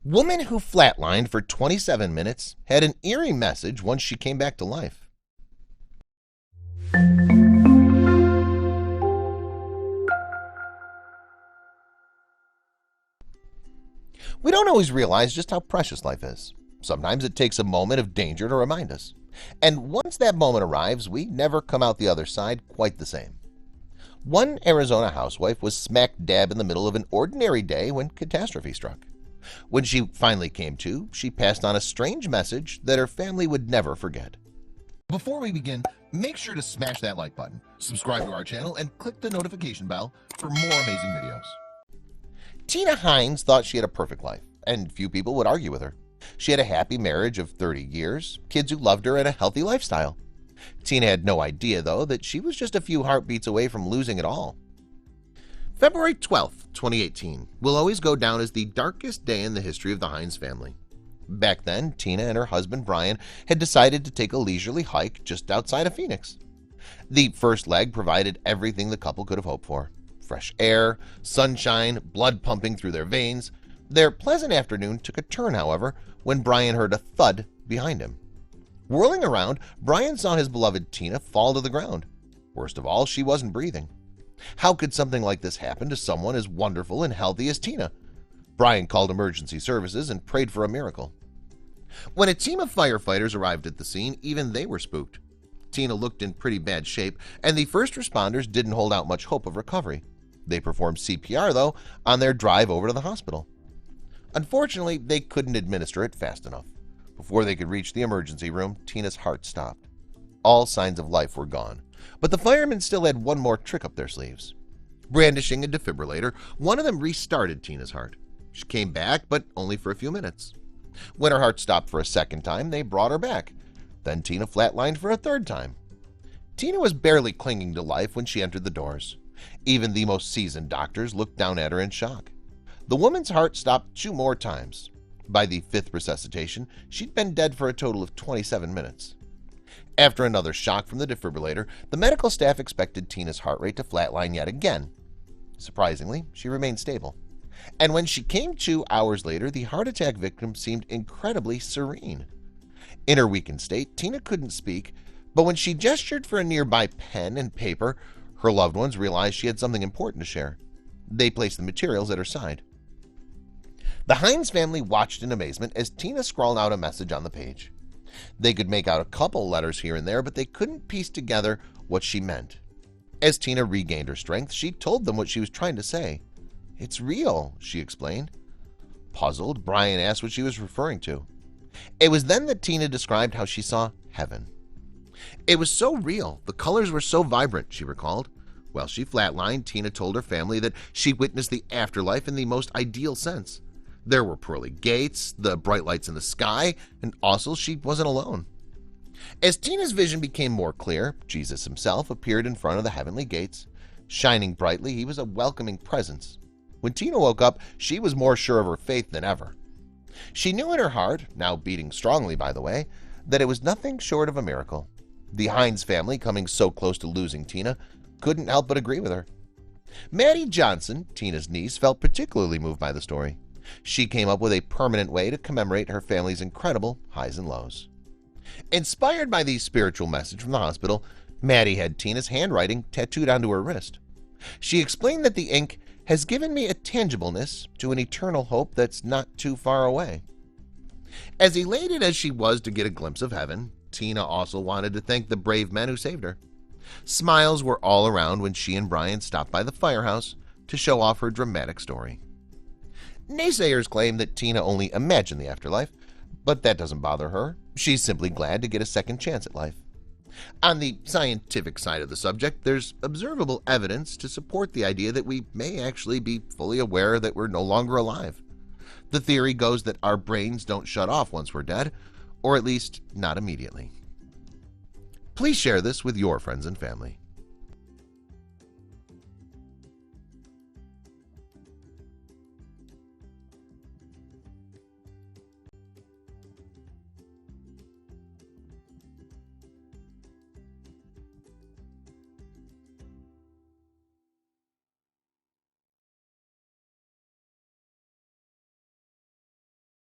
Woman who flatlined for 27 minutes had an eerie message once she came back to life. We don't always realize just how precious life is. Sometimes it takes a moment of danger to remind us. And once that moment arrives, we never come out the other side quite the same. One Arizona housewife was smack dab in the middle of an ordinary day when catastrophe struck. When she finally came to, she passed on a strange message that her family would never forget. Before we begin, make sure to smash that like button, subscribe to our channel, and click the notification bell for more amazing videos. Tina Hines thought she had a perfect life, and few people would argue with her. She had a happy marriage of 30 years, kids who loved her, and a healthy lifestyle. Tina had no idea, though, that she was just a few heartbeats away from losing it all. February 12th, 2018 will always go down as the darkest day in the history of the Hines family. Back then, Tina and her husband Brian had decided to take a leisurely hike just outside of Phoenix. The first leg provided everything the couple could have hoped for. Fresh air, sunshine, blood pumping through their veins. Their pleasant afternoon took a turn, however, when Brian heard a thud behind him. Whirling around, Brian saw his beloved Tina fall to the ground. Worst of all, she wasn't breathing. How could something like this happen to someone as wonderful and healthy as Tina? Brian called emergency services and prayed for a miracle. When a team of firefighters arrived at the scene, even they were spooked. Tina looked in pretty bad shape, and the first responders didn't hold out much hope of recovery. They performed CPR, though, on their drive over to the hospital. Unfortunately, they couldn't administer it fast enough. Before they could reach the emergency room, Tina's heart stopped. All signs of life were gone, but the firemen still had one more trick up their sleeves. Brandishing a defibrillator, one of them restarted Tina's heart. She came back, but only for a few minutes. When her heart stopped for a second time, they brought her back. Then Tina flatlined for a third time. Tina was barely clinging to life when she entered the doors. Even the most seasoned doctors looked down at her in shock. The woman's heart stopped 2 more times. By the 5th resuscitation, she'd been dead for a total of 27 minutes. After another shock from the defibrillator, the medical staff expected Tina's heart rate to flatline yet again. Surprisingly, she remained stable. And when she came to hours later, the heart attack victim seemed incredibly serene. In her weakened state, Tina couldn't speak, but when she gestured for a nearby pen and paper, her loved ones realized she had something important to share. They placed the materials at her side. The Hines family watched in amazement as Tina scrawled out a message on the page. They could make out a couple letters here and there, but they couldn't piece together what she meant. As Tina regained her strength, she told them what she was trying to say. "It's real," she explained. Puzzled, Brian asked what she was referring to. It was then that Tina described how she saw heaven. It was so real, the colors were so vibrant, she recalled. While she flatlined, Tina told her family that she witnessed the afterlife in the most ideal sense. There were pearly gates, the bright lights in the sky, and also she wasn't alone. As Tina's vision became more clear, Jesus himself appeared in front of the heavenly gates. Shining brightly, he was a welcoming presence. When Tina woke up, she was more sure of her faith than ever. She knew in her heart, now beating strongly by the way, that it was nothing short of a miracle. The Hines family, coming so close to losing Tina, couldn't help but agree with her. Maddie Johnson, Tina's niece, felt particularly moved by the story. She came up with a permanent way to commemorate her family's incredible highs and lows. Inspired by the spiritual message from the hospital, Maddie had Tina's handwriting tattooed onto her wrist. She explained that the ink has given me a tangibleness to an eternal hope that's not too far away. As elated as she was to get a glimpse of heaven, Tina also wanted to thank the brave men who saved her. Smiles were all around when she and Brian stopped by the firehouse to show off her dramatic story. Naysayers claim that Tina only imagined the afterlife, but that doesn't bother her. She's simply glad to get a second chance at life. On the scientific side of the subject, there's observable evidence to support the idea that we may actually be fully aware that we're no longer alive. The theory goes that our brains don't shut off once we're dead, or at least not immediately. Please share this with your friends and family.